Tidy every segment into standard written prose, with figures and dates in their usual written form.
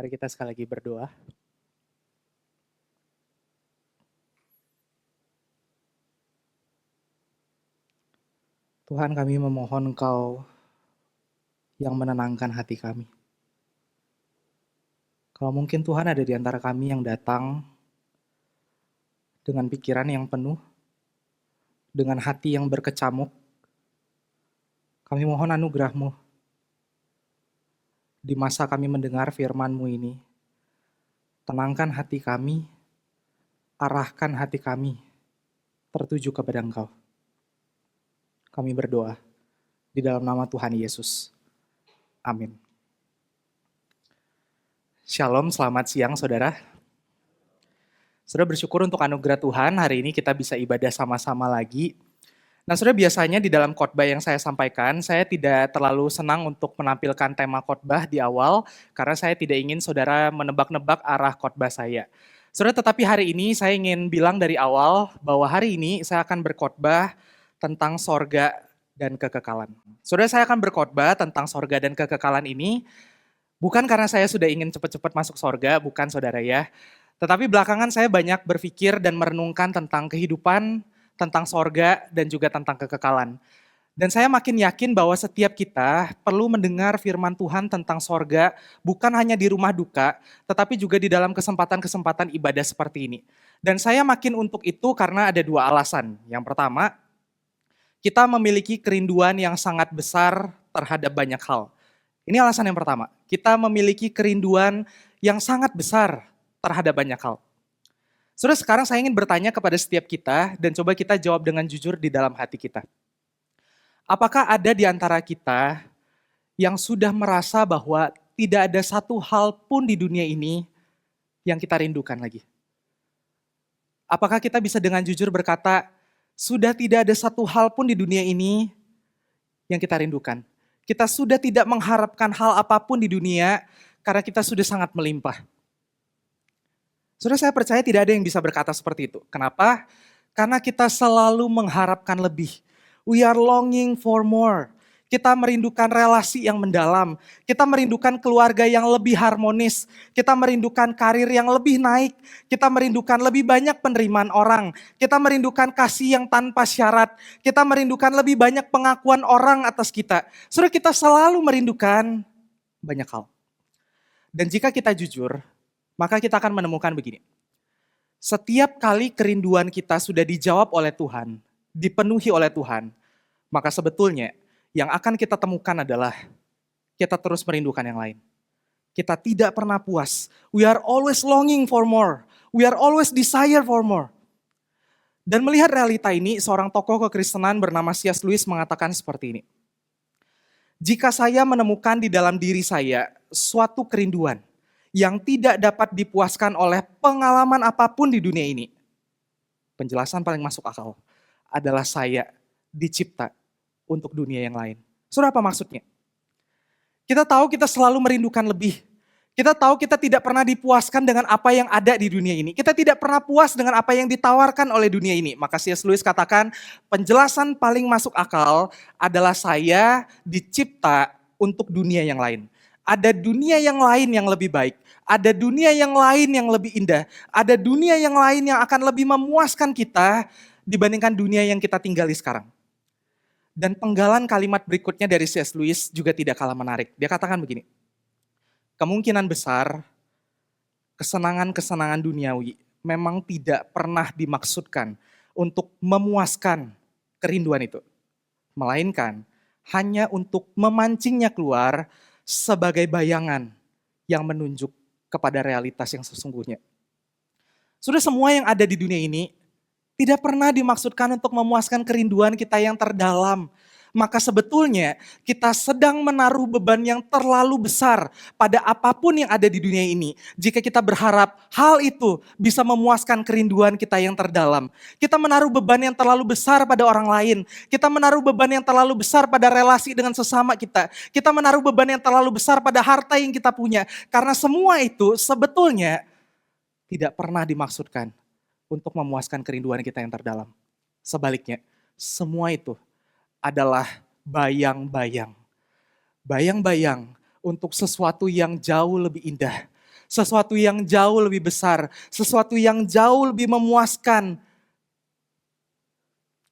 Mari kita sekali lagi berdoa. Tuhan, kami memohon Engkau yang menenangkan hati kami. Kalau mungkin Tuhan ada di antara kami yang datang dengan pikiran yang penuh, dengan hati yang berkecamuk, kami mohon anugerah-Mu di masa kami mendengar firman-Mu ini. Tenangkan hati kami, arahkan hati kami tertuju kepada Engkau. Kami berdoa di dalam nama Tuhan Yesus. Amin. Shalom, selamat siang saudara. Saudara bersyukur untuk anugerah Tuhan, hari ini kita bisa ibadah sama-sama lagi. Nah saudara, biasanya di dalam khotbah yang saya sampaikan, saya tidak terlalu senang untuk menampilkan tema khotbah di awal, karena saya tidak ingin saudara menebak-nebak arah khotbah saya. Saudara, tetapi hari ini saya ingin bilang dari awal bahwa hari ini saya akan berkhotbah tentang sorga dan kekekalan. Saudara, saya akan berkhotbah tentang sorga dan kekekalan ini, bukan karena saya sudah ingin cepat-cepat masuk sorga, bukan saudara ya. Tetapi belakangan saya banyak berpikir dan merenungkan tentang kehidupan, tentang sorga, dan juga tentang kekekalan. Dan saya makin yakin bahwa setiap kita perlu mendengar firman Tuhan tentang sorga, bukan hanya di rumah duka, tetapi juga di dalam kesempatan-kesempatan ibadah seperti ini. Dan saya makin untuk itu karena ada dua alasan. Yang pertama, kita memiliki kerinduan yang sangat besar terhadap banyak hal. Ini alasan yang pertama. Kita memiliki kerinduan yang sangat besar terhadap banyak hal. Saudara, sekarang saya ingin bertanya kepada setiap kita dan coba kita jawab dengan jujur di dalam hati kita. Apakah ada di antara kita yang sudah merasa bahwa tidak ada satu hal pun di dunia ini yang kita rindukan lagi? Apakah kita bisa dengan jujur berkata, sudah tidak ada satu hal pun di dunia ini yang kita rindukan? Kita sudah tidak mengharapkan hal apapun di dunia karena kita sudah sangat melimpah. Saudara, saya percaya tidak ada yang bisa berkata seperti itu. Kenapa? Karena kita selalu mengharapkan lebih. We are longing for more. Kita merindukan relasi yang mendalam. Kita merindukan keluarga yang lebih harmonis. Kita merindukan karir yang lebih naik. Kita merindukan lebih banyak penerimaan orang. Kita merindukan kasih yang tanpa syarat. Kita merindukan lebih banyak pengakuan orang atas kita. Saudara, kita selalu merindukan banyak hal. Dan jika kita jujur, maka kita akan menemukan begini. Setiap kali kerinduan kita sudah dijawab oleh Tuhan, dipenuhi oleh Tuhan, maka sebetulnya yang akan kita temukan adalah kita terus merindukan yang lain. Kita tidak pernah puas. We are always longing for more. We are always desire for more. Dan melihat realita ini, seorang tokoh kekristenan bernama C.S. Lewis mengatakan seperti ini. Jika saya menemukan di dalam diri saya suatu kerinduan yang tidak dapat dipuaskan oleh pengalaman apapun di dunia ini. Penjelasan paling masuk akal adalah saya dicipta untuk dunia yang lain. Saudara, apa maksudnya? Kita tahu kita selalu merindukan lebih. Kita tahu kita tidak pernah dipuaskan dengan apa yang ada di dunia ini. Kita tidak pernah puas dengan apa yang ditawarkan oleh dunia ini. Maka C.S. Lewis katakan, penjelasan paling masuk akal adalah saya dicipta untuk dunia yang lain. Ada dunia yang lain yang lebih baik. Ada dunia yang lain yang lebih indah. Ada dunia yang lain yang akan lebih memuaskan kita dibandingkan dunia yang kita tinggali sekarang. Dan penggalan kalimat berikutnya dari C.S. Lewis juga tidak kalah menarik. Dia katakan begini, kemungkinan besar kesenangan-kesenangan duniawi memang tidak pernah dimaksudkan untuk memuaskan kerinduan itu. Melainkan hanya untuk memancingnya keluar sebagai bayangan yang menunjuk kepada realitas yang sesungguhnya. Sudah semua yang ada di dunia ini tidak pernah dimaksudkan untuk memuaskan kerinduan kita yang terdalam. Maka sebetulnya kita sedang menaruh beban yang terlalu besar pada apapun yang ada di dunia ini. Jika kita berharap hal itu bisa memuaskan kerinduan kita yang terdalam. Kita menaruh beban yang terlalu besar pada orang lain. Kita menaruh beban yang terlalu besar pada relasi dengan sesama kita. Kita menaruh beban yang terlalu besar pada harta yang kita punya. Karena semua itu sebetulnya tidak pernah dimaksudkan untuk memuaskan kerinduan kita yang terdalam. Sebaliknya, semua itu adalah bayang-bayang. Bayang-bayang untuk sesuatu yang jauh lebih indah. sesuatu yang jauh lebih besar, sesuatu yang jauh lebih memuaskan.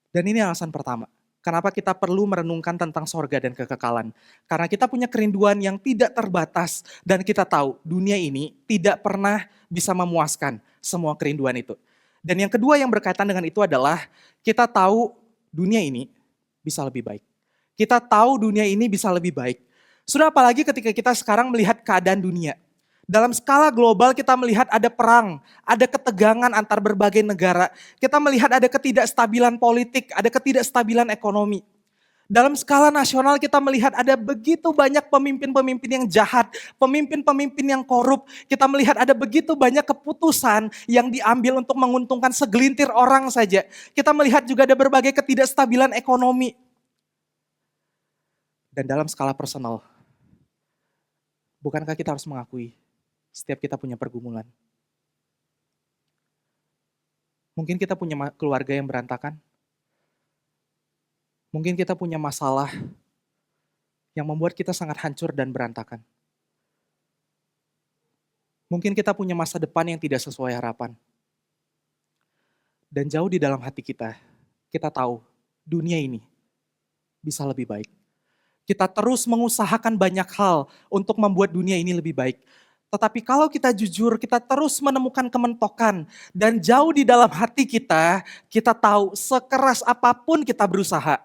Dan ini alasan pertama. Kenapa kita perlu merenungkan tentang sorga dan kekekalan. Karena kita punya kerinduan yang tidak terbatas. Dan kita tahu dunia ini tidak pernah bisa memuaskan semua kerinduan itu. Dan yang kedua yang berkaitan dengan itu adalah kita tahu dunia ini bisa lebih baik. Kita tahu dunia ini bisa lebih baik. Sudah apalagi ketika kita sekarang melihat keadaan dunia. Dalam skala global kita melihat ada perang, ada ketegangan antar berbagai negara. Kita melihat ada ketidakstabilan politik, ada ketidakstabilan ekonomi. Dalam skala nasional kita melihat ada begitu banyak pemimpin-pemimpin yang jahat, pemimpin-pemimpin yang korup. Kita melihat ada begitu banyak keputusan yang diambil untuk menguntungkan segelintir orang saja. Kita melihat juga ada berbagai ketidakstabilan ekonomi. Dan dalam skala personal, bukankah kita harus mengakui setiap kita punya pergumulan? Mungkin kita punya keluarga yang berantakan. Mungkin kita punya masalah yang membuat kita sangat hancur dan berantakan. Mungkin kita punya masa depan yang tidak sesuai harapan. Dan jauh di dalam hati kita tahu dunia ini bisa lebih baik. Kita terus mengusahakan banyak hal untuk membuat dunia ini lebih baik. Tetapi kalau kita jujur, kita terus menemukan kementokan. Dan jauh di dalam hati kita tahu sekeras apapun kita berusaha,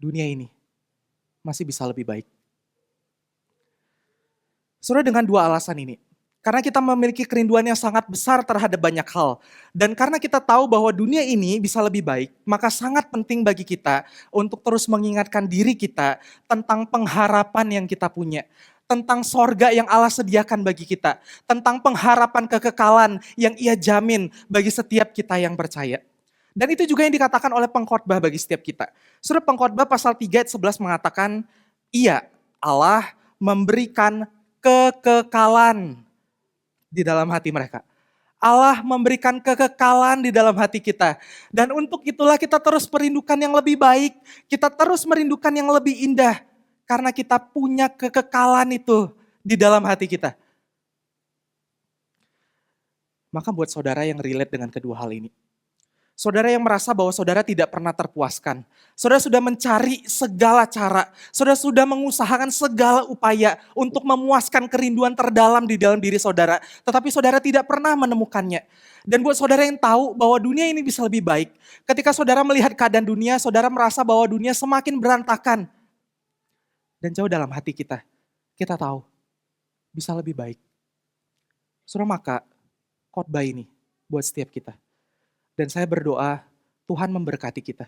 dunia ini masih bisa lebih baik. Saudara, dengan dua alasan ini. Karena kita memiliki kerinduan yang sangat besar terhadap banyak hal. Dan karena kita tahu bahwa dunia ini bisa lebih baik, maka sangat penting bagi kita untuk terus mengingatkan diri kita tentang pengharapan yang kita punya. Tentang sorga yang Allah sediakan bagi kita. Tentang pengharapan kekekalan yang Ia jamin bagi setiap kita yang percaya. Dan itu juga yang dikatakan oleh pengkhotbah bagi setiap kita. Surah Pengkhotbah pasal 3 ayat 11 mengatakan, Ia, Allah, memberikan kekekalan di dalam hati mereka. Allah memberikan kekekalan di dalam hati kita. Dan untuk itulah kita terus merindukan yang lebih baik. Kita terus merindukan yang lebih indah. Karena kita punya kekekalan itu di dalam hati kita. Maka buat saudara yang relate dengan kedua hal ini. Saudara yang merasa bahwa saudara tidak pernah terpuaskan. Saudara sudah mencari segala cara. Saudara sudah mengusahakan segala upaya untuk memuaskan kerinduan terdalam di dalam diri saudara. Tetapi saudara tidak pernah menemukannya. Dan buat saudara yang tahu bahwa dunia ini bisa lebih baik. Ketika saudara melihat keadaan dunia, saudara merasa bahwa dunia semakin berantakan. Dan jauh dalam hati kita tahu bisa lebih baik. Saudara, maka khotbah ini buat setiap kita. Dan saya berdoa, Tuhan memberkati kita.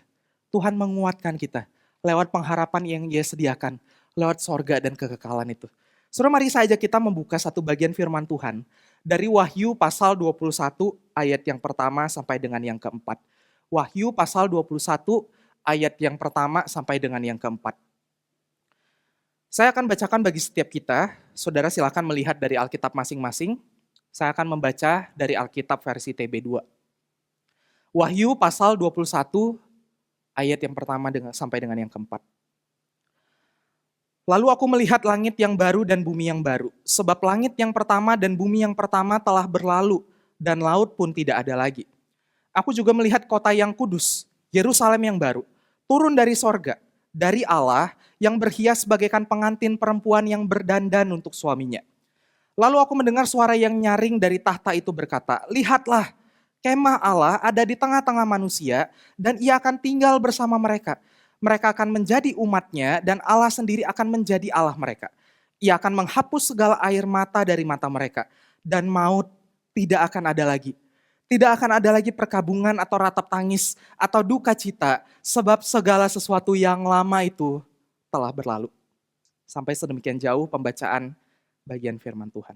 Tuhan menguatkan kita lewat pengharapan yang Dia sediakan, lewat sorga dan kekekalan itu. Saudara, mari saja kita membuka satu bagian firman Tuhan dari Wahyu pasal 21 ayat yang pertama sampai dengan yang keempat. Wahyu pasal 21 ayat yang pertama sampai dengan yang keempat. Saya akan bacakan bagi setiap kita, saudara silakan melihat dari Alkitab masing-masing. Saya akan membaca dari Alkitab versi TB2. Wahyu pasal 21 ayat yang pertama sampai dengan yang keempat. Lalu aku melihat langit yang baru dan bumi yang baru. Sebab langit yang pertama dan bumi yang pertama telah berlalu dan laut pun tidak ada lagi. Aku juga melihat kota yang kudus, Yerusalem yang baru, turun dari sorga, dari Allah yang berhias bagaikan pengantin perempuan yang berdandan untuk suaminya. Lalu aku mendengar suara yang nyaring dari tahta itu berkata, lihatlah, kemah Allah ada di tengah-tengah manusia dan Ia akan tinggal bersama mereka. Mereka akan menjadi umatnya dan Allah sendiri akan menjadi Allah mereka. Ia akan menghapus segala air mata dari mata mereka dan maut tidak akan ada lagi. Tidak akan ada lagi perkabungan atau ratap tangis atau duka cita sebab segala sesuatu yang lama itu telah berlalu. Sampai sedemikian jauh pembacaan bagian firman Tuhan.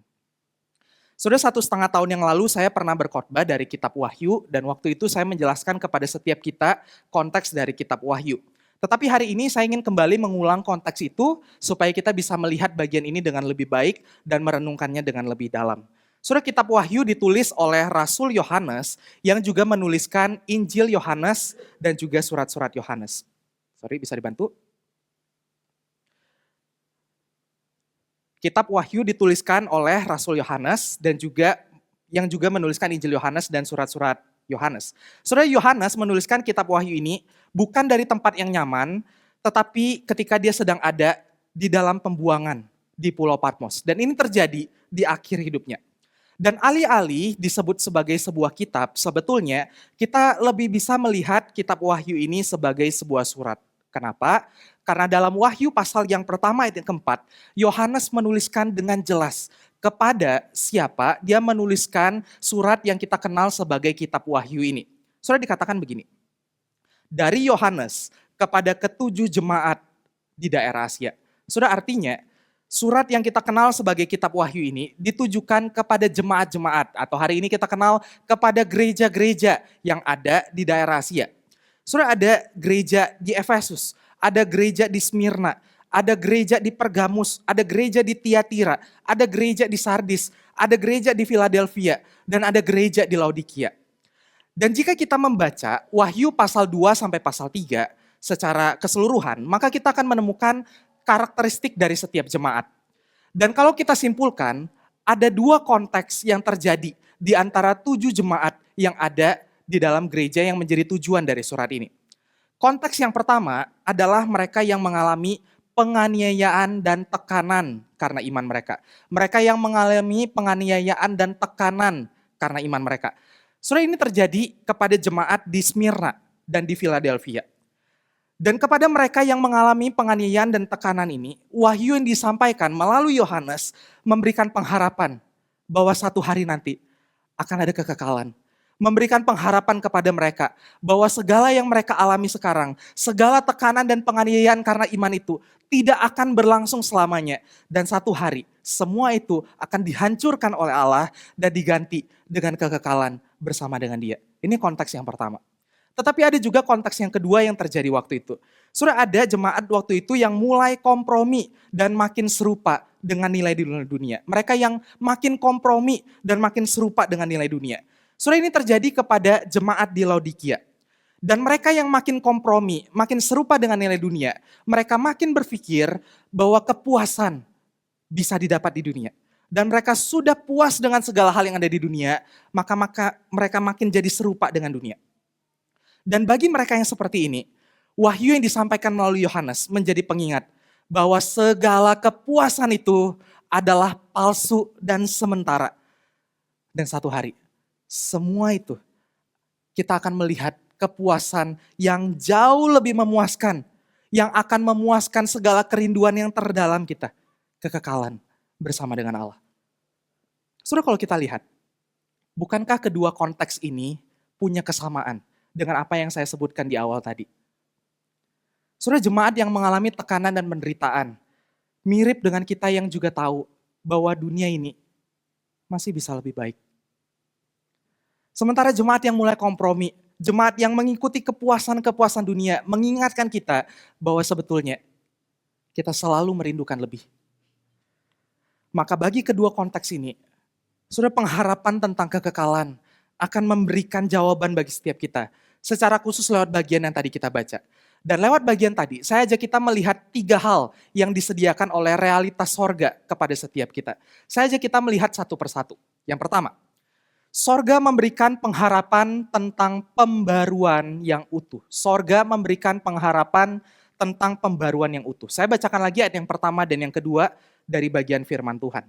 Sudah 1,5 tahun yang lalu saya pernah berkhotbah dari kitab Wahyu dan waktu itu saya menjelaskan kepada setiap kita konteks dari kitab Wahyu. Tetapi hari ini saya ingin kembali mengulang konteks itu supaya kita bisa melihat bagian ini dengan lebih baik dan merenungkannya dengan lebih dalam. Sudah kitab Wahyu ditulis oleh Rasul Yohanes yang juga menuliskan Injil Yohanes dan juga surat-surat Yohanes. Sorry, bisa dibantu? Kitab Wahyu dituliskan oleh Rasul Yohanes dan juga yang juga menuliskan Injil Yohanes dan surat-surat Yohanes. Saudara, Yohanes menuliskan kitab Wahyu ini bukan dari tempat yang nyaman, tetapi ketika dia sedang ada di dalam pembuangan di Pulau Patmos. Dan ini terjadi di akhir hidupnya. Dan alih-alih disebut sebagai sebuah kitab, sebetulnya kita lebih bisa melihat kitab Wahyu ini sebagai sebuah surat. Kenapa? Karena dalam Wahyu pasal yang pertama ayat yang keempat, Yohanes menuliskan dengan jelas kepada siapa dia menuliskan surat yang kita kenal sebagai kitab Wahyu ini. Sudah dikatakan begini, dari Yohanes kepada ketujuh jemaat di daerah Asia. Sudah artinya, surat yang kita kenal sebagai kitab Wahyu ini ditujukan kepada jemaat-jemaat atau hari ini kita kenal kepada gereja-gereja yang ada di daerah Asia. Sudah ada gereja di Efesus, ada gereja di Smyrna, ada gereja di Pergamus, ada gereja di Tiatira, ada gereja di Sardis, ada gereja di Philadelphia, dan ada gereja di Laodikia. Dan jika kita membaca Wahyu pasal 2 sampai pasal 3 secara keseluruhan, maka kita akan menemukan karakteristik dari setiap jemaat. Dan kalau kita simpulkan, ada dua konteks yang terjadi di antara 7 jemaat yang ada di dalam gereja yang menjadi tujuan dari surat ini. Konteks yang pertama adalah mereka yang mengalami penganiayaan dan tekanan karena iman mereka. Mereka yang mengalami penganiayaan dan tekanan karena iman mereka. Saudara, ini terjadi kepada jemaat di Smyrna dan di Philadelphia. Dan kepada mereka yang mengalami penganiayaan dan tekanan ini, wahyu yang disampaikan melalui Yohanes memberikan pengharapan bahwa satu hari nanti akan ada kekekalan. Memberikan pengharapan kepada mereka bahwa segala yang mereka alami sekarang, segala tekanan dan penganiayaan karena iman itu tidak akan berlangsung selamanya. Dan satu hari semua itu akan dihancurkan oleh Allah dan diganti dengan kekekalan bersama dengan Dia. Ini konteks yang pertama. Tetapi ada juga konteks yang kedua yang terjadi waktu itu. Sudah ada jemaat waktu itu yang mulai kompromi dan makin serupa dengan nilai di dunia. Mereka yang makin kompromi dan makin serupa dengan nilai dunia. Sudah ini terjadi kepada jemaat di Laodikia. Dan mereka yang makin kompromi, makin serupa dengan nilai dunia, mereka makin berpikir bahwa kepuasan bisa didapat di dunia. Dan mereka sudah puas dengan segala hal yang ada di dunia, maka mereka makin jadi serupa dengan dunia. Dan bagi mereka yang seperti ini, wahyu yang disampaikan melalui Yohanes menjadi pengingat bahwa segala kepuasan itu adalah palsu dan sementara. Dan satu hari, semua itu kita akan melihat kepuasan yang jauh lebih memuaskan, yang akan memuaskan segala kerinduan yang terdalam kita, kekekalan bersama dengan Allah. Saudara, kalau kita lihat, bukankah kedua konteks ini punya kesamaan dengan apa yang saya sebutkan di awal tadi? Saudara, jemaat yang mengalami tekanan dan penderitaan mirip dengan kita yang juga tahu bahwa dunia ini masih bisa lebih baik. Sementara jemaat yang mulai kompromi, jemaat yang mengikuti kepuasan-kepuasan dunia mengingatkan kita bahwa sebetulnya kita selalu merindukan lebih. Maka bagi kedua konteks ini, saudara, pengharapan tentang kekekalan akan memberikan jawaban bagi setiap kita. Secara khusus lewat bagian yang tadi kita baca. Dan lewat bagian tadi, saya ajak kita melihat 3 hal yang disediakan oleh realitas sorga kepada setiap kita. Saya ajak kita melihat satu persatu. Yang pertama, sorga memberikan pengharapan tentang pembaruan yang utuh. Sorga memberikan pengharapan tentang pembaruan yang utuh. Saya bacakan lagi ayat yang pertama dan yang kedua dari bagian firman Tuhan.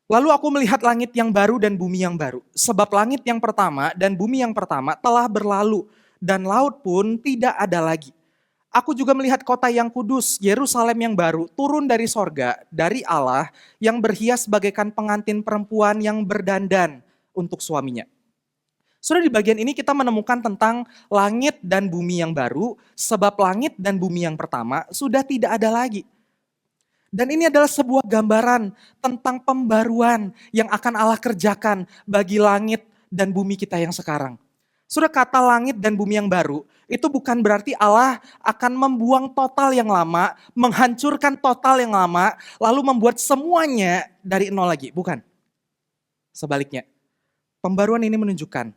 Lalu aku melihat langit yang baru dan bumi yang baru. Sebab langit yang pertama dan bumi yang pertama telah berlalu dan laut pun tidak ada lagi. Aku juga melihat kota yang kudus, Yerusalem yang baru, turun dari sorga, dari Allah yang berhias bagaikan pengantin perempuan yang berdandan untuk suaminya. Sudah di bagian ini kita menemukan tentang langit dan bumi yang baru, sebab langit dan bumi yang pertama sudah tidak ada lagi. Dan ini adalah sebuah gambaran tentang pembaruan yang akan Allah kerjakan bagi langit dan bumi kita yang sekarang. Sudah, kata langit dan bumi yang baru, itu bukan berarti Allah akan membuang total yang lama, menghancurkan total yang lama, lalu membuat semuanya dari nol lagi. Bukan. Sebaliknya, pembaruan ini menunjukkan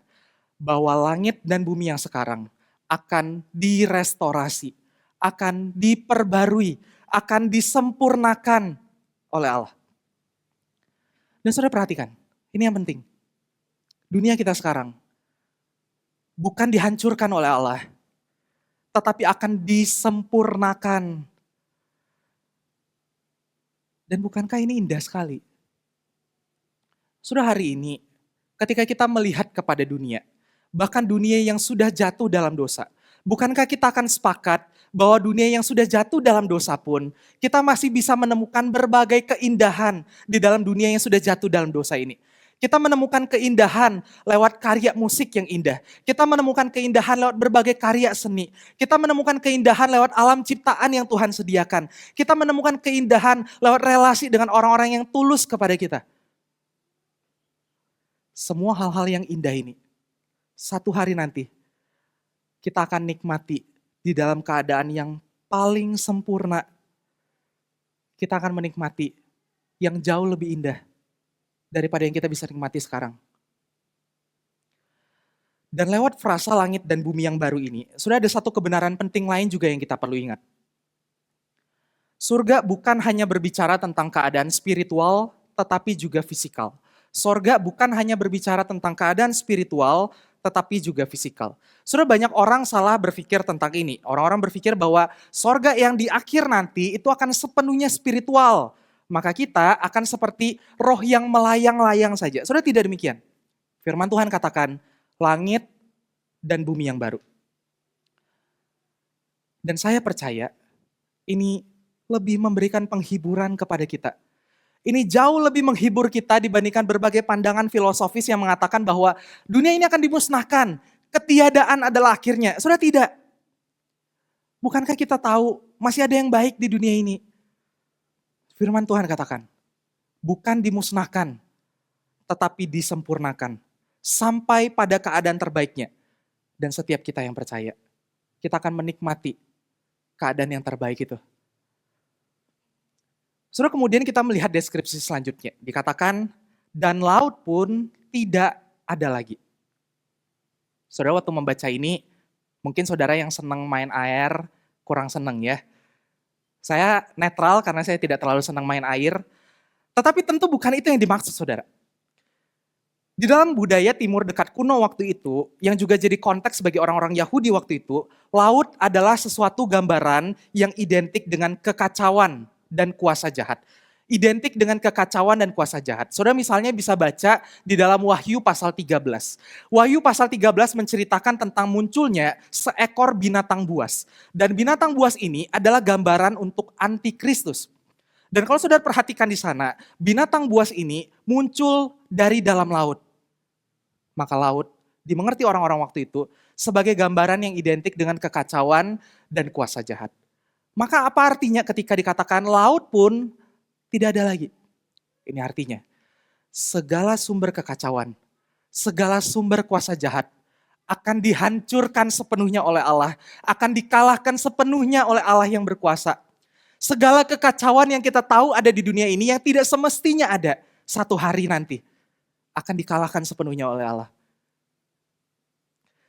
bahwa langit dan bumi yang sekarang akan direstorasi, akan diperbarui, akan disempurnakan oleh Allah. Dan saudara perhatikan, ini yang penting. Dunia kita sekarang bukan dihancurkan oleh Allah, tetapi akan disempurnakan. Dan bukankah ini indah sekali? Sudah hari ini, ketika kita melihat kepada dunia, bahkan dunia yang sudah jatuh dalam dosa, bukankah kita akan sepakat bahwa dunia yang sudah jatuh dalam dosa pun, kita masih bisa menemukan berbagai keindahan di dalam dunia yang sudah jatuh dalam dosa ini. Kita menemukan keindahan lewat karya musik yang indah. Kita menemukan keindahan lewat berbagai karya seni. Kita menemukan keindahan lewat alam ciptaan yang Tuhan sediakan. Kita menemukan keindahan lewat relasi dengan orang-orang yang tulus kepada kita. Semua hal-hal yang indah ini, satu hari nanti, kita akan nikmati di dalam keadaan yang paling sempurna. Kita akan menikmati yang jauh lebih indah daripada yang kita bisa nikmati sekarang. Dan lewat frasa langit dan bumi yang baru ini, sudah ada satu kebenaran penting lain juga yang kita perlu ingat. Surga bukan hanya berbicara tentang keadaan spiritual, tetapi juga fisikal. Surga bukan hanya berbicara tentang keadaan spiritual, tetapi juga fisikal. Sudah banyak orang salah berpikir tentang ini. Orang-orang berpikir bahwa surga yang di akhir nanti itu akan sepenuhnya spiritual. Maka kita akan seperti roh yang melayang-layang saja. Sudah tidak demikian. Firman Tuhan katakan, langit dan bumi yang baru. Dan saya percaya ini lebih memberikan penghiburan kepada kita. Ini jauh lebih menghibur kita dibandingkan berbagai pandangan filosofis yang mengatakan bahwa dunia ini akan dimusnahkan. Ketiadaan adalah akhirnya. Sudah tidak. Bukankah kita tahu masih ada yang baik di dunia ini? Firman Tuhan katakan, bukan dimusnahkan, tetapi disempurnakan. Sampai pada keadaan terbaiknya. Dan setiap kita yang percaya, kita akan menikmati keadaan yang terbaik itu. Saudara, kemudian kita melihat deskripsi selanjutnya. Dikatakan, dan laut pun tidak ada lagi. Saudara, waktu membaca ini, mungkin saudara yang senang main air, kurang senang ya. Saya netral karena saya tidak terlalu senang main air. Tetapi tentu bukan itu yang dimaksud saudara. Di dalam budaya timur dekat kuno waktu itu, yang juga jadi konteks bagi orang-orang Yahudi waktu itu, laut adalah sesuatu gambaran yang identik dengan kekacauan dan kuasa jahat. Identik dengan kekacauan dan kuasa jahat. Saudara misalnya bisa baca di dalam Wahyu pasal 13. Wahyu pasal 13 menceritakan tentang munculnya seekor binatang buas. Dan binatang buas ini adalah gambaran untuk antikristus. Dan kalau saudara perhatikan di sana, binatang buas ini muncul dari dalam laut. Maka laut dimengerti orang-orang waktu itu sebagai gambaran yang identik dengan kekacauan dan kuasa jahat. Maka apa artinya ketika dikatakan laut pun tidak ada lagi? Ini artinya segala sumber kekacauan, segala sumber kuasa jahat akan dihancurkan sepenuhnya oleh Allah, akan dikalahkan sepenuhnya oleh Allah yang berkuasa. Segala kekacauan yang kita tahu ada di dunia ini yang tidak semestinya ada, satu hari nanti akan dikalahkan sepenuhnya oleh Allah.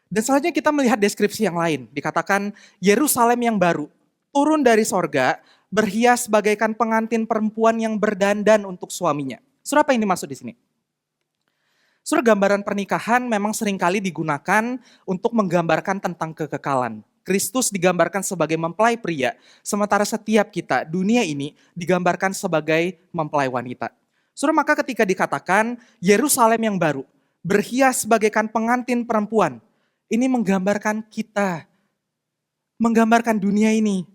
Dan selanjutnya kita melihat deskripsi yang lain. Dikatakan Yerusalem yang baru, turun dari sorga, berhias bagaikan pengantin perempuan yang berdandan untuk suaminya. Saudara, apa yang dimaksud di sini? Saudara, gambaran pernikahan memang seringkali digunakan untuk menggambarkan tentang kekekalan. Kristus digambarkan sebagai mempelai pria, sementara setiap kita, dunia ini digambarkan sebagai mempelai wanita. Saudara, maka ketika dikatakan Yerusalem yang baru, berhias bagaikan pengantin perempuan, ini menggambarkan kita, menggambarkan dunia ini.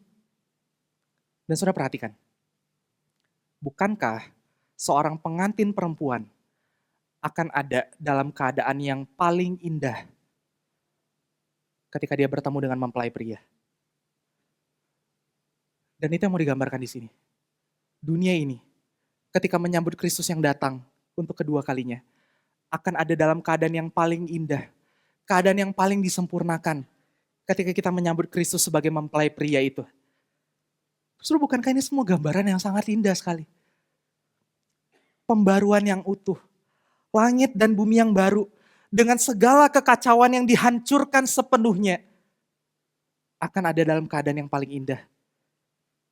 Dan saudara perhatikan, bukankah seorang pengantin perempuan akan ada dalam keadaan yang paling indah ketika dia bertemu dengan mempelai pria? Dan itu yang mau digambarkan di sini. Dunia ini, ketika menyambut Kristus yang datang untuk kedua kalinya, akan ada dalam keadaan yang paling indah, keadaan yang paling disempurnakan ketika kita menyambut Kristus sebagai mempelai pria itu. Justru bukankah ini semua gambaran yang sangat indah sekali? Pembaruan yang utuh, langit dan bumi yang baru, dengan segala kekacauan yang dihancurkan sepenuhnya, akan ada dalam keadaan yang paling indah.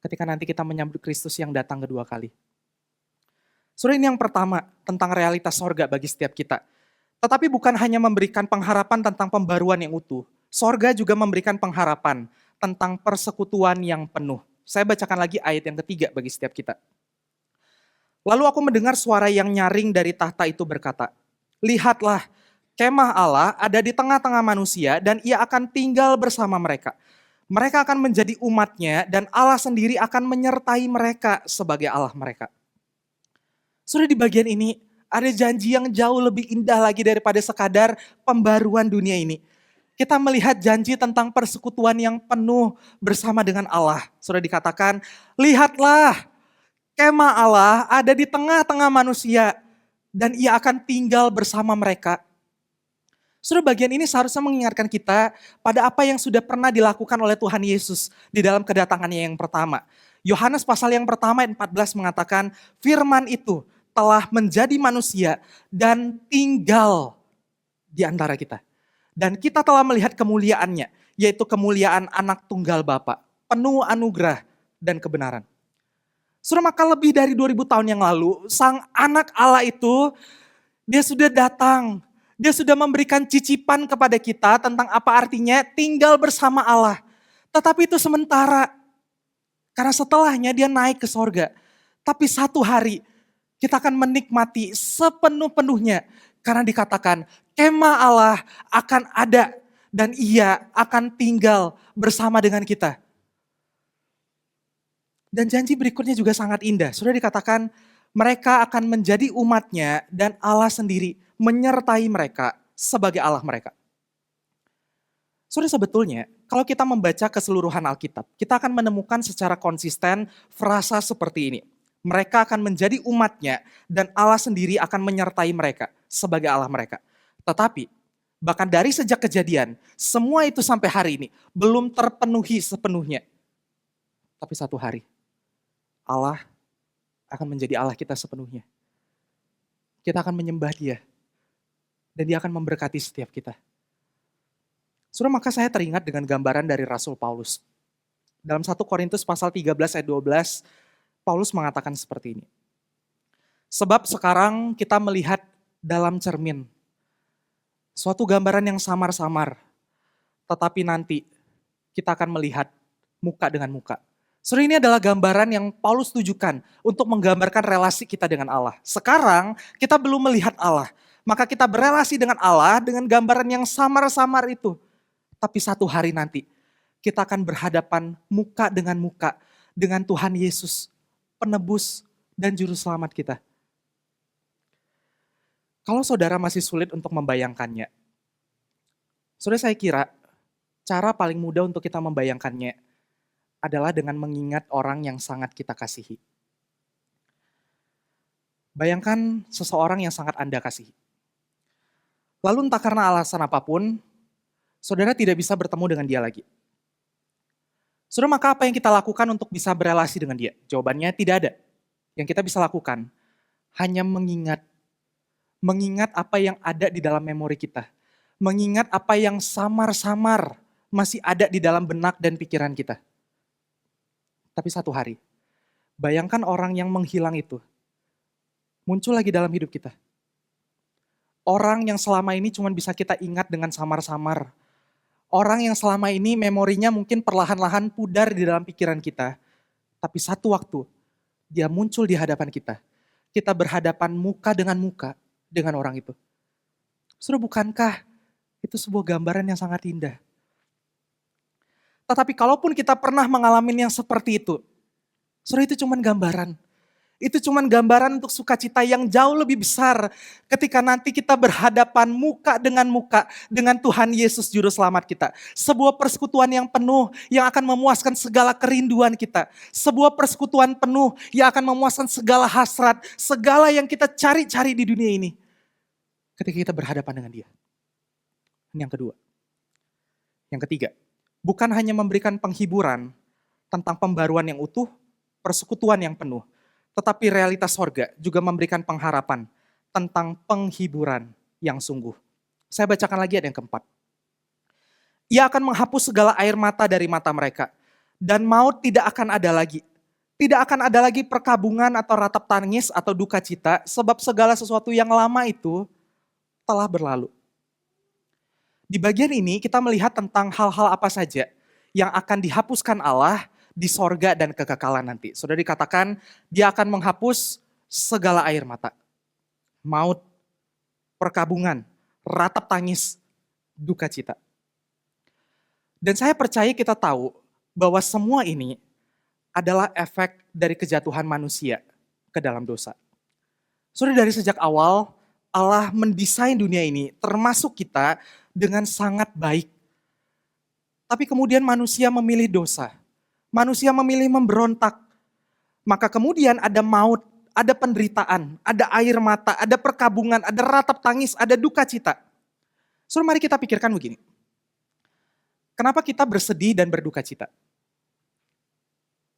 Ketika nanti kita menyambut Kristus yang datang kedua kali. Saudara, ini yang pertama tentang realitas sorga bagi setiap kita. Tetapi bukan hanya memberikan pengharapan tentang pembaruan yang utuh. Sorga juga memberikan pengharapan tentang persekutuan yang penuh. Saya bacakan lagi ayat yang ketiga bagi setiap kita. Lalu aku mendengar suara yang nyaring dari tahta itu berkata, lihatlah, kemah Allah ada di tengah-tengah manusia dan ia akan tinggal bersama mereka. Mereka akan menjadi umatnya dan Allah sendiri akan menyertai mereka sebagai Allah mereka. Sudah di bagian ini ada janji yang jauh lebih indah lagi daripada sekadar pembaruan dunia ini. Kita melihat janji tentang persekutuan yang penuh bersama dengan Allah. Sudah dikatakan, lihatlah, kemah Allah ada di tengah-tengah manusia dan ia akan tinggal bersama mereka. Sudah bagian ini seharusnya mengingatkan kita pada apa yang sudah pernah dilakukan oleh Tuhan Yesus di dalam kedatangannya yang pertama. Yohanes pasal yang pertama ayat 14 mengatakan, firman itu telah menjadi manusia dan tinggal di antara kita. Dan kita telah melihat kemuliaannya, yaitu kemuliaan anak tunggal Bapa, penuh anugerah dan kebenaran. Saudara, maka lebih dari 2000 tahun yang lalu, sang anak Allah itu, dia sudah datang. Dia sudah memberikan cicipan kepada kita tentang apa artinya tinggal bersama Allah. Tetapi itu sementara. Karena setelahnya dia naik ke sorga. Tapi satu hari kita akan menikmati sepenuh-penuhnya. Karena dikatakan kemah Allah akan ada dan ia akan tinggal bersama dengan kita. Dan janji berikutnya juga sangat indah. Sudah dikatakan mereka akan menjadi umatnya dan Allah sendiri menyertai mereka sebagai Allah mereka. Saudara, sebetulnya kalau kita membaca keseluruhan Alkitab, kita akan menemukan secara konsisten frasa seperti ini. Mereka akan menjadi umatnya dan Allah sendiri akan menyertai mereka sebagai Allah mereka. Tetapi bahkan dari sejak kejadian, semua itu sampai hari ini belum terpenuhi sepenuhnya. Tapi satu hari Allah akan menjadi Allah kita sepenuhnya. Kita akan menyembah Dia. Dan Dia akan memberkati setiap kita. Saudara, maka saya teringat dengan gambaran dari Rasul Paulus. Dalam 1 Korintus pasal 13 ayat 12, Paulus mengatakan seperti ini. Sebab sekarang kita melihat dalam cermin suatu gambaran yang samar-samar. Tetapi nanti kita akan melihat muka dengan muka. Saudara, ini adalah gambaran yang Paulus tujukan untuk menggambarkan relasi kita dengan Allah. Sekarang kita belum melihat Allah. Maka kita berelasi dengan Allah dengan gambaran yang samar-samar itu. Tapi satu hari nanti kita akan berhadapan muka dengan Tuhan Yesus, penebus dan juru selamat kita. Kalau saudara masih sulit untuk membayangkannya, saudara, saya kira cara paling mudah untuk kita membayangkannya adalah dengan mengingat orang yang sangat kita kasihi. Bayangkan seseorang yang sangat Anda kasihi. Lalu entah karena alasan apapun, saudara tidak bisa bertemu dengan dia lagi. Saudara, maka apa yang kita lakukan untuk bisa berelasi dengan dia? Jawabannya tidak ada. Yang kita bisa lakukan hanya mengingat apa yang ada di dalam memori kita. Mengingat apa yang samar-samar masih ada di dalam benak dan pikiran kita. Tapi satu hari, bayangkan orang yang menghilang itu muncul lagi dalam hidup kita. Orang yang selama ini cuma bisa kita ingat dengan samar-samar. Orang yang selama ini memorinya mungkin perlahan-lahan pudar di dalam pikiran kita. Tapi satu waktu, dia muncul di hadapan kita. Kita berhadapan muka dengan orang itu. Saudara, bukankah itu sebuah gambaran yang sangat indah? Tetapi kalaupun kita pernah mengalami yang seperti itu, saudara, itu cuma gambaran. Itu cuma gambaran untuk sukacita yang jauh lebih besar ketika nanti kita berhadapan muka dengan Tuhan Yesus Juru Selamat kita. Sebuah persekutuan yang penuh yang akan memuaskan segala kerinduan kita. Sebuah persekutuan penuh yang akan memuaskan segala hasrat, segala yang kita cari-cari di dunia ini. Ketika kita berhadapan dengan Dia. Ini yang kedua. Yang ketiga, bukan hanya memberikan penghiburan tentang pembaruan yang utuh, persekutuan yang penuh. Tetapi realitas sorga juga memberikan pengharapan tentang penghiburan yang sungguh. Saya bacakan lagi ayat yang keempat. Ia akan menghapus segala air mata dari mata mereka. Dan maut tidak akan ada lagi. Tidak akan ada lagi perkabungan atau ratap tangis atau duka cita, sebab segala sesuatu yang lama itu telah berlalu. Di bagian ini kita melihat tentang hal-hal apa saja yang akan dihapuskan Allah di sorga dan kekekalan nanti. Sudah dikatakan dia akan menghapus segala air mata, maut, perkabungan, ratap tangis, duka cita. Dan saya percaya kita tahu bahwa semua ini adalah efek dari kejatuhan manusia ke dalam dosa. Sudah dari sejak awal Allah mendesain dunia ini termasuk kita dengan sangat baik. Tapi kemudian manusia memilih dosa. Manusia memilih memberontak. Maka kemudian ada maut, ada penderitaan, ada air mata, ada perkabungan, ada ratap tangis, ada duka cita. So, mari kita pikirkan begini. Kenapa kita bersedih dan berduka cita?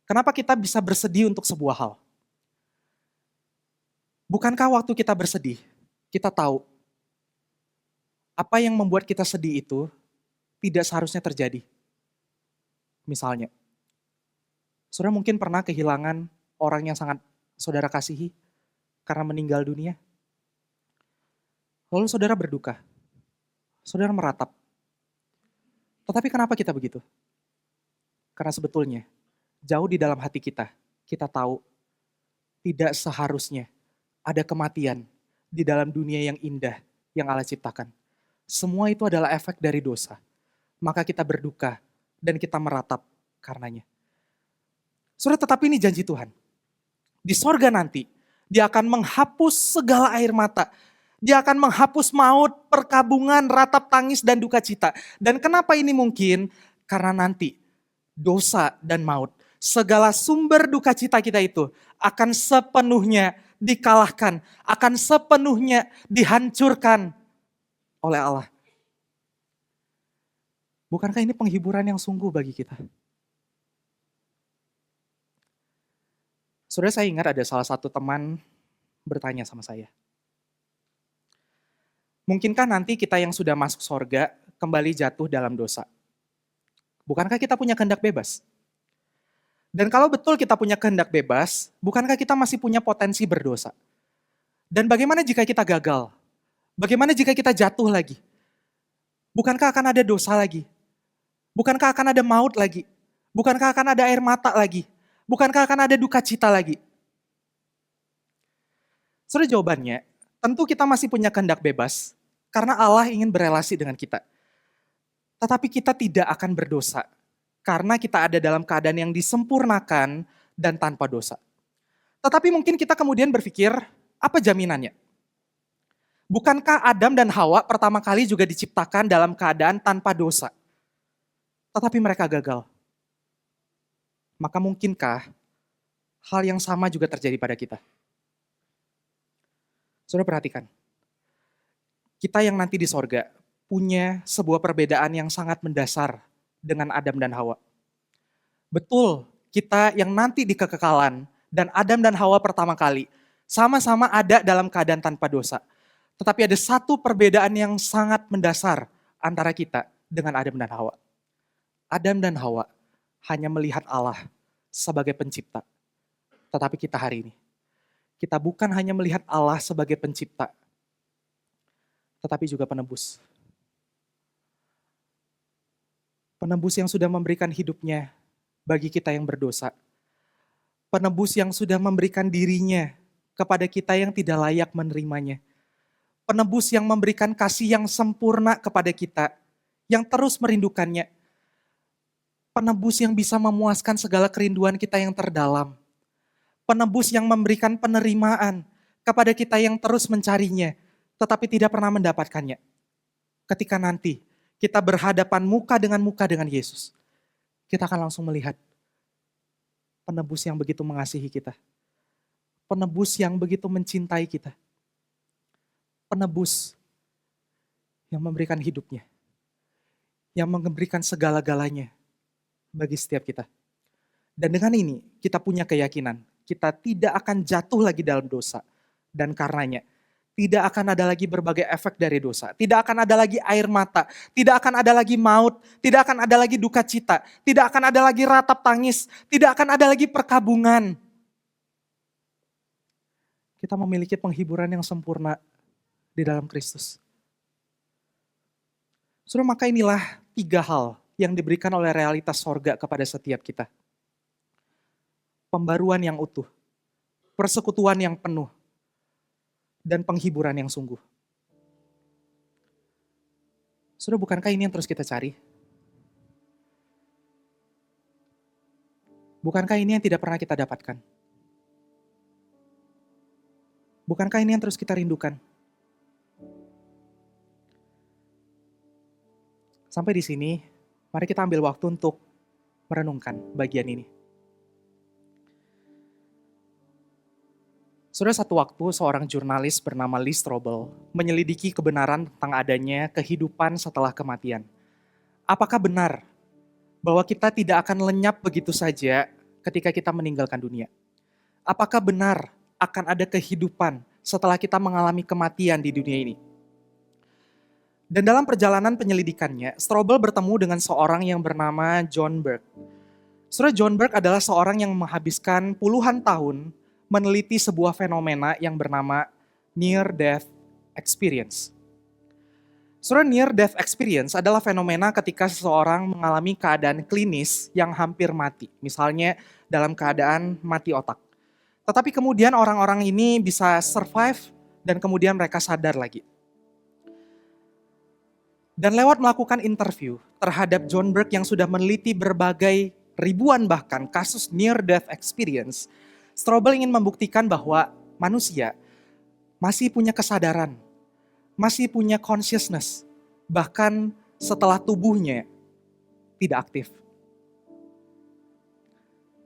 Kenapa kita bisa bersedih untuk sebuah hal? Bukankah waktu kita bersedih, kita tahu apa yang membuat kita sedih itu tidak seharusnya terjadi? Misalnya, saudara mungkin pernah kehilangan orang yang sangat saudara kasihi karena meninggal dunia. Lalu saudara berduka, saudara meratap. Tetapi kenapa kita begitu? Karena sebetulnya jauh di dalam hati kita, kita tahu tidak seharusnya ada kematian di dalam dunia yang indah yang Allah ciptakan. Semua itu adalah efek dari dosa. Maka kita berduka dan kita meratap karenanya. Saudara, tetapi ini janji Tuhan. Di sorga nanti, dia akan menghapus segala air mata. Dia akan menghapus maut, perkabungan, ratap tangis, dan duka cita. Dan kenapa ini mungkin? Karena nanti dosa dan maut, segala sumber duka cita kita itu akan sepenuhnya dikalahkan, akan sepenuhnya dihancurkan oleh Allah. Bukankah ini penghiburan yang sungguh bagi kita? Saudara, saya ingat ada salah satu teman bertanya sama saya. Mungkinkah nanti kita yang sudah masuk sorga kembali jatuh dalam dosa? Bukankah kita punya kehendak bebas? Dan kalau betul kita punya kehendak bebas, bukankah kita masih punya potensi berdosa? Dan bagaimana jika kita gagal? Bagaimana jika kita jatuh lagi? Bukankah akan ada dosa lagi? Bukankah akan ada maut lagi? Bukankah akan ada air mata lagi? Bukankah akan ada duka cita lagi? Saudara, jawabannya, tentu kita masih punya kehendak bebas karena Allah ingin berelasi dengan kita. Tetapi kita tidak akan berdosa karena kita ada dalam keadaan yang disempurnakan dan tanpa dosa. Tetapi mungkin kita kemudian berpikir, apa jaminannya? Bukankah Adam dan Hawa pertama kali juga diciptakan dalam keadaan tanpa dosa? Tetapi mereka gagal. Maka mungkinkah hal yang sama juga terjadi pada kita? Saudara perhatikan, kita yang nanti di sorga punya sebuah perbedaan yang sangat mendasar dengan Adam dan Hawa. Betul, kita yang nanti di kekekalan dan Adam dan Hawa pertama kali sama-sama ada dalam keadaan tanpa dosa. Tetapi ada satu perbedaan yang sangat mendasar antara kita dengan Adam dan Hawa. Adam dan Hawa hanya melihat Allah sebagai pencipta. Tetapi kita hari ini, kita bukan hanya melihat Allah sebagai pencipta, tetapi juga penebus. Penebus yang sudah memberikan hidupnya bagi kita yang berdosa. Penebus yang sudah memberikan dirinya kepada kita yang tidak layak menerimanya. Penebus yang memberikan kasih yang sempurna kepada kita, yang terus merindukannya. Penebus yang bisa memuaskan segala kerinduan kita yang terdalam. Penebus yang memberikan penerimaan kepada kita yang terus mencarinya, tetapi tidak pernah mendapatkannya. Ketika nanti kita berhadapan muka dengan Yesus, kita akan langsung melihat penebus yang begitu mengasihi kita. Penebus yang begitu mencintai kita. Penebus yang memberikan hidupnya. Yang memberikan segala-galanya bagi setiap kita. Dan dengan ini kita punya keyakinan, kita tidak akan jatuh lagi dalam dosa. Dan karenanya Tidak akan ada lagi berbagai efek dari dosa. Tidak akan ada lagi air mata. Tidak akan ada lagi maut. Tidak akan ada lagi duka cita. Tidak akan ada lagi ratap tangis. Tidak akan ada lagi perkabungan. Kita memiliki penghiburan yang sempurna di dalam Kristus. Saudara, maka inilah 3 hal yang diberikan oleh realitas sorga kepada setiap kita. Pembaruan yang utuh, persekutuan yang penuh, dan penghiburan yang sungguh. Saudara, bukankah ini yang terus kita cari? Bukankah ini yang tidak pernah kita dapatkan? Bukankah ini yang terus kita rindukan? Sampai di sini, mari kita ambil waktu untuk merenungkan bagian ini. Saudara, satu waktu seorang jurnalis bernama Lee Strobel menyelidiki kebenaran tentang adanya kehidupan setelah kematian. Apakah benar bahwa kita tidak akan lenyap begitu saja ketika kita meninggalkan dunia? Apakah benar akan ada kehidupan setelah kita mengalami kematian di dunia ini? Dan dalam perjalanan penyelidikannya, Strobel bertemu dengan seorang yang bernama John Burke. Saudara, John Burke adalah seorang yang menghabiskan puluhan tahun meneliti sebuah fenomena yang bernama Near Death Experience. Saudara, Near Death Experience adalah fenomena ketika seseorang mengalami keadaan klinis yang hampir mati. Misalnya dalam keadaan mati otak. Tetapi kemudian orang-orang ini bisa survive dan kemudian mereka sadar lagi. Dan lewat melakukan interview terhadap John Burke yang sudah meneliti berbagai ribuan bahkan kasus Near Death Experience, Strobel ingin membuktikan bahwa manusia masih punya kesadaran, masih punya consciousness, bahkan setelah tubuhnya tidak aktif.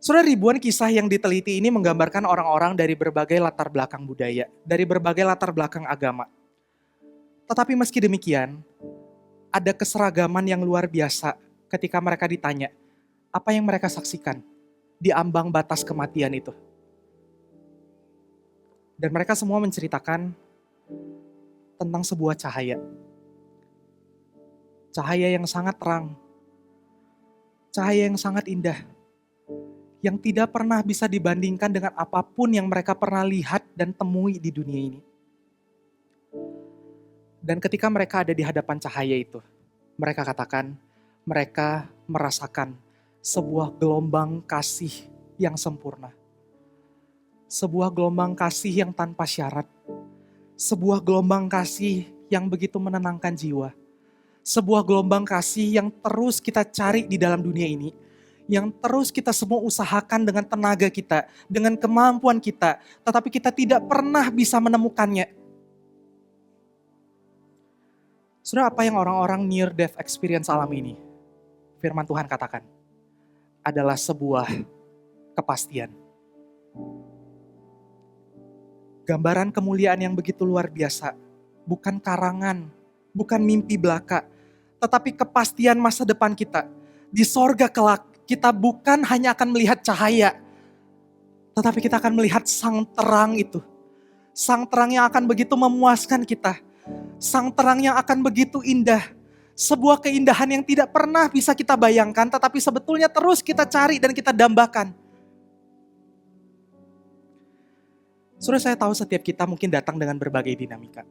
Saudara, ribuan kisah yang diteliti ini menggambarkan orang-orang dari berbagai latar belakang budaya, dari berbagai latar belakang agama. Tetapi meski demikian, ada keseragaman yang luar biasa ketika mereka ditanya, apa yang mereka saksikan di ambang batas kematian itu. Dan mereka semua menceritakan tentang sebuah cahaya. Cahaya yang sangat terang. Cahaya yang sangat indah. Yang tidak pernah bisa dibandingkan dengan apapun yang mereka pernah lihat dan temui di dunia ini. Dan ketika mereka ada di hadapan cahaya itu, mereka katakan, mereka merasakan sebuah gelombang kasih yang sempurna. Sebuah gelombang kasih yang tanpa syarat. Sebuah gelombang kasih yang begitu menenangkan jiwa. Sebuah gelombang kasih yang terus kita cari di dalam dunia ini. Yang terus kita semua usahakan dengan tenaga kita, dengan kemampuan kita. Tetapi kita tidak pernah bisa menemukannya. Saudara, apa yang orang-orang near death experience alami ini? Firman Tuhan katakan, adalah sebuah kepastian. Gambaran kemuliaan yang begitu luar biasa. Bukan karangan, bukan mimpi belaka. Tetapi kepastian masa depan kita. Di sorga kelak, kita bukan hanya akan melihat cahaya. Tetapi kita akan melihat sang terang itu. Sang terang yang akan begitu memuaskan kita. Sang terang yang akan begitu indah. Sebuah keindahan yang tidak pernah bisa kita bayangkan. Tetapi sebetulnya terus kita cari dan kita dambakan. Saudara, saya tahu setiap kita mungkin datang dengan berbagai dinamika.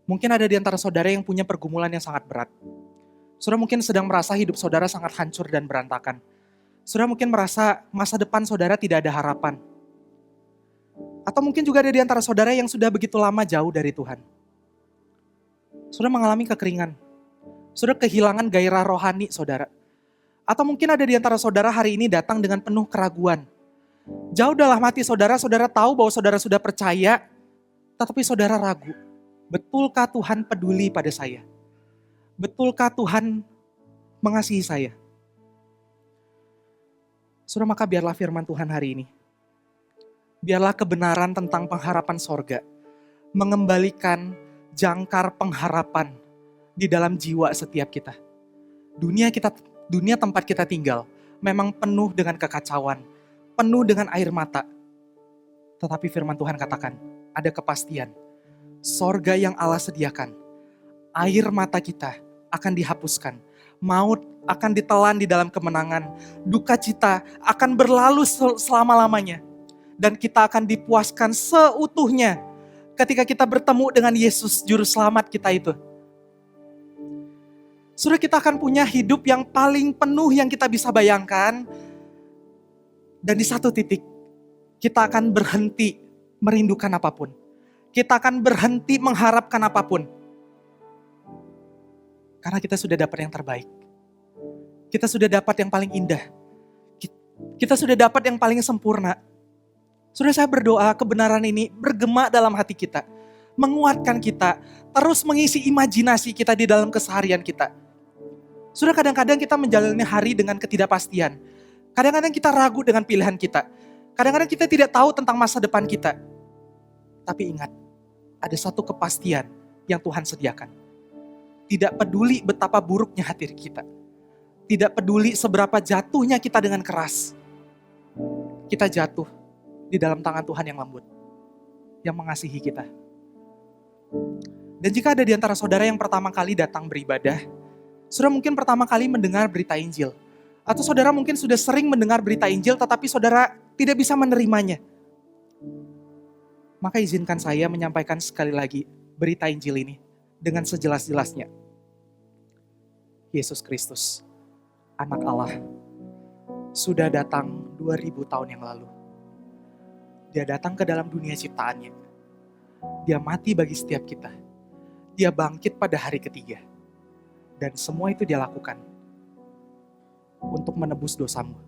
Mungkin ada di antara saudara yang punya pergumulan yang sangat berat. Saudara mungkin sedang merasa hidup saudara sangat hancur dan berantakan. Saudara mungkin merasa masa depan saudara tidak ada harapan. Atau mungkin juga ada di antara saudara yang sudah begitu lama jauh dari Tuhan. Saudara mengalami kekeringan. Saudara kehilangan gairah rohani saudara. Atau mungkin ada di antara saudara hari ini datang dengan penuh keraguan. Jauh dalam hati saudara, saudara tahu bahwa saudara sudah percaya, tetapi saudara ragu. Betulkah Tuhan peduli pada saya? Betulkah Tuhan mengasihi saya? Saudara, maka biarlah firman Tuhan hari ini. Biarlah kebenaran tentang pengharapan sorga mengembalikan jangkar pengharapan di dalam jiwa setiap kita. Dunia tempat kita tinggal memang penuh dengan kekacauan, penuh dengan air mata. Tetapi firman Tuhan katakan, ada kepastian sorga yang Allah sediakan. Air mata kita akan dihapuskan. Maut akan ditelan di dalam kemenangan. Duka cita akan berlalu selama-lamanya. Dan kita akan dipuaskan seutuhnya ketika kita bertemu dengan Yesus Juru Selamat kita itu. Saudara, kita akan punya hidup yang paling penuh yang kita bisa bayangkan. Dan di satu titik, kita akan berhenti merindukan apapun. Kita akan berhenti mengharapkan apapun. Karena kita sudah dapat yang terbaik. Kita sudah dapat yang paling indah. Kita sudah dapat yang paling sempurna. Saudara, saya berdoa kebenaran ini bergema dalam hati kita. Menguatkan kita. Terus mengisi imajinasi kita di dalam keseharian kita. Saudara, kadang-kadang kita menjalani hari dengan ketidakpastian. Kadang-kadang kita ragu dengan pilihan kita. Kadang-kadang kita tidak tahu tentang masa depan kita. Tapi ingat, ada satu kepastian yang Tuhan sediakan. Tidak peduli betapa buruknya hati kita. Tidak peduli seberapa jatuhnya kita dengan keras. Kita jatuh di dalam tangan Tuhan yang lembut. Yang mengasihi kita. Dan jika ada di antara saudara yang pertama kali datang beribadah, saudara mungkin pertama kali mendengar berita Injil. Atau saudara mungkin sudah sering mendengar berita Injil tetapi saudara tidak bisa menerimanya. Maka izinkan saya menyampaikan sekali lagi berita Injil ini dengan sejelas-jelasnya. Yesus Kristus, Anak Allah, sudah datang 2000 tahun yang lalu. Dia datang ke dalam dunia ciptaannya. Dia mati bagi setiap kita. Dia bangkit pada hari ketiga. Dan semua itu dia lakukan untuk menebus dosamu.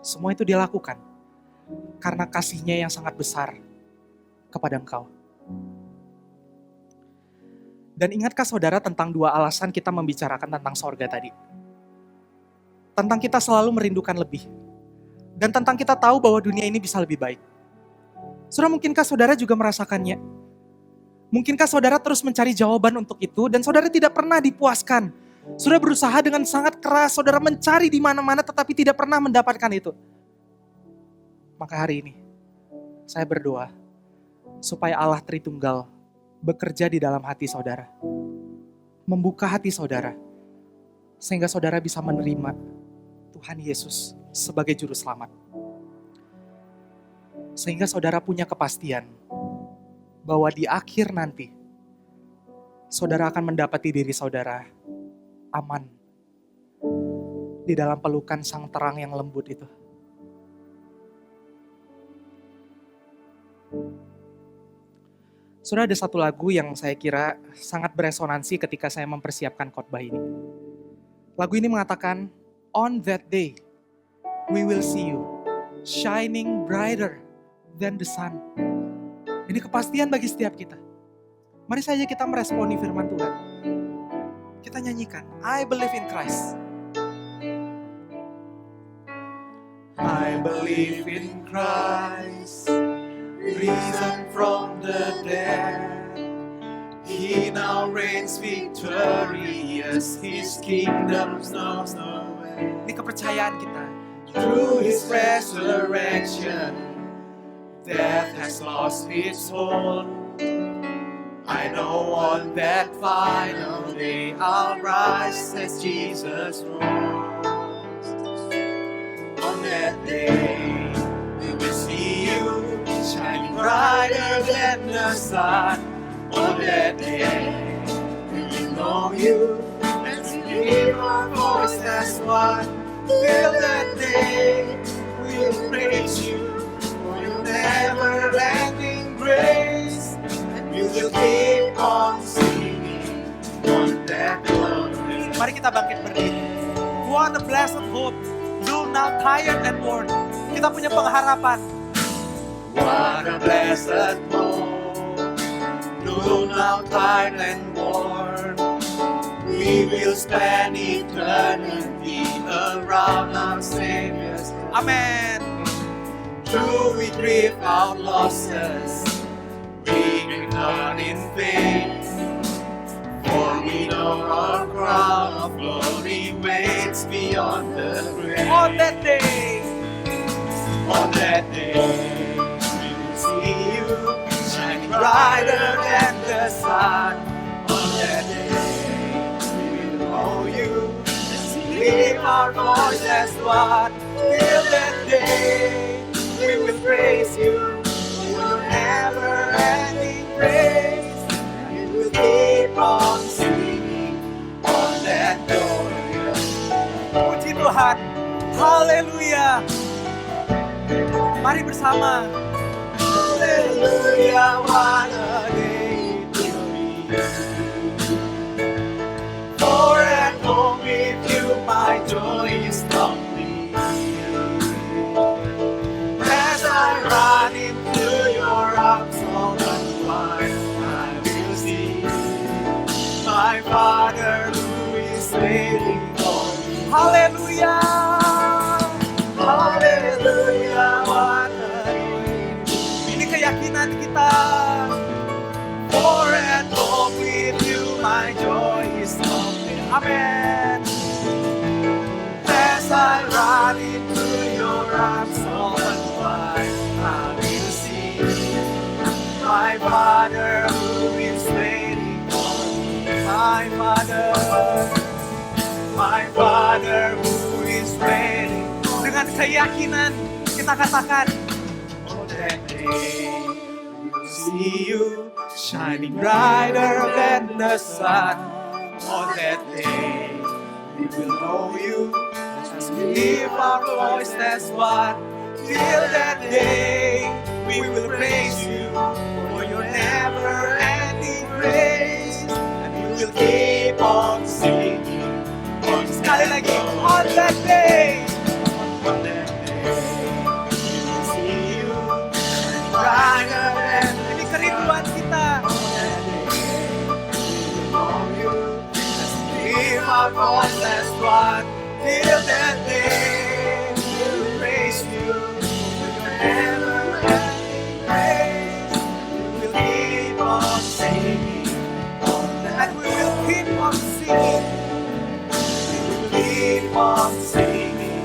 Semua itu dia lakukan karena kasih-Nya yang sangat besar kepada engkau. Dan ingatkah saudara tentang dua alasan kita membicarakan tentang sorga tadi? Tentang kita selalu merindukan lebih. Dan tentang kita tahu bahwa dunia ini bisa lebih baik. Saudara, mungkinkah saudara juga merasakannya? Mungkinkah saudara terus mencari jawaban untuk itu dan saudara tidak pernah dipuaskan? Saudara berusaha dengan sangat keras, saudara mencari di mana-mana tetapi tidak pernah mendapatkan itu. Maka hari ini, saya berdoa supaya Allah Tritunggal bekerja di dalam hati saudara. Membuka hati saudara, sehingga saudara bisa menerima Tuhan Yesus sebagai Juru Selamat. Sehingga saudara punya kepastian bahwa di akhir nanti, saudara akan mendapati diri saudara aman di dalam pelukan Sang Terang yang lembut itu. Saudara, ada satu lagu yang saya kira sangat beresonansi ketika saya mempersiapkan khotbah ini. Lagu ini mengatakan, on that day we will see you shining brighter than the sun. Ini kepastian bagi setiap kita. Mari saja kita meresponi firman Tuhan. Kita nyanyikan, I believe in Christ. I believe in Christ, risen from the dead. He now reigns victorious, His kingdom knows no end. Ini kepercayaan kita. Through His resurrection, death has lost its hold. I know on that final day I'll rise as Jesus rose. On that day we will see you shining brighter than the sun. On that day we will know you and hear our voice as one. Till that day we'll praise you for your never-ending grace. We will keep on singing on that glorious. Mari kita bangkit berdiri. What a blessed hope. Do not tired and worn. Kita punya pengharapan. What a blessed hope. Do not tired and worn. We will spend eternity around our Savior's throne. Amen. Through we grieve our losses, we will not in vain. For we know our crown of glory waits beyond the grave. On that day, On that day, we will see you shining brighter than the sun. On that day, we will know you. Leave our voice as one. Till that day, we will praise you. Your never-ending praise. And we will keep on singing on that glorious. Puji Tuhan. Haleluya. Mari bersama. Haleluya, what a day it will be. For at home with you, my joy is complete. As I run into your arms, all unwind, I will see my Father who is waiting for me. Haleluya, haleluya, what a day. Ini keyakinan kita. For at home with you, my joy is complete. Amen. As I run into your arms, all unwind, I will see my Father who is waiting for me. My Father who is waiting. Dengan keyakinan kita katakan, on that day we'll see you shining brighter than the sun. On that day we will know you as we lift our voice as one. Till that day we will praise you for your never-ending grace, and we will keep on singing. Sekali lagi, on that day, on that day, we will see you shining brighter than. Ini kerinduan kita. On that day, we will know you as we lift our voice as one. Till that day, we will praise you for your never-ending grace. We will keep on singing, and we will keep on singing. Keep on singing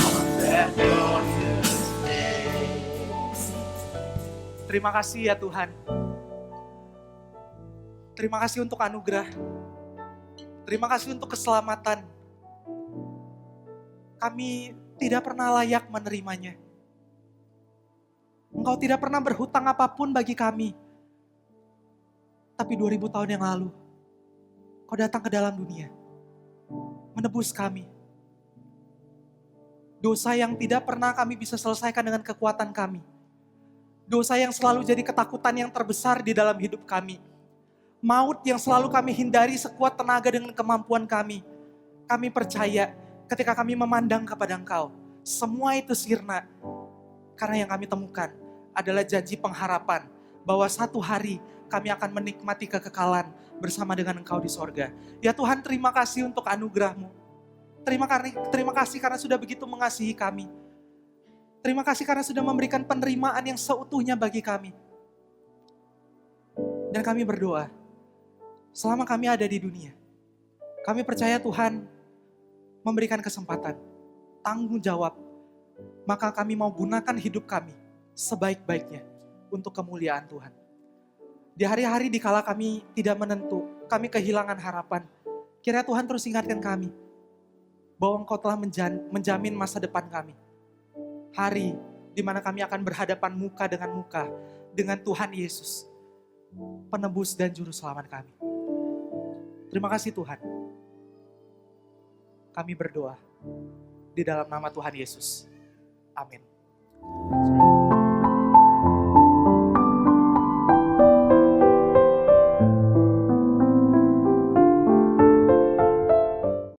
on that glorious day. Terima kasih ya Tuhan. Terima kasih untuk anugerah. Terima kasih untuk keselamatan. Kami tidak pernah layak menerimanya. Engkau tidak pernah berhutang apapun bagi kami. Tapi 2000 tahun yang lalu, Kau datang ke dalam dunia, menebus kami. Dosa yang tidak pernah kami bisa selesaikan dengan kekuatan kami. Dosa yang selalu jadi ketakutan yang terbesar di dalam hidup kami. Maut yang selalu kami hindari sekuat tenaga dengan kemampuan kami. Kami percaya ketika kami memandang kepada Engkau, semua itu sirna. Karena yang kami temukan adalah janji pengharapan bahwa satu hari kami akan menikmati kekekalan bersama dengan Engkau di sorga. Ya Tuhan, terima kasih untuk anugerah-Mu. Terima kasih karena sudah begitu mengasihi kami. Terima kasih karena sudah memberikan penerimaan yang seutuhnya bagi kami. Dan kami berdoa, selama kami ada di dunia, kami percaya Tuhan memberikan kesempatan, tanggung jawab, maka kami mau gunakan hidup kami sebaik-baiknya untuk kemuliaan Tuhan. Di hari-hari dikala kami tidak menentu, kami kehilangan harapan, kiranya Tuhan terus ingatkan kami bahwa Engkau telah menjamin masa depan kami. Hari di mana kami akan berhadapan muka dengan Tuhan Yesus, penebus dan juru selamat kami. Terima kasih Tuhan. Kami berdoa di dalam nama Tuhan Yesus. Amin.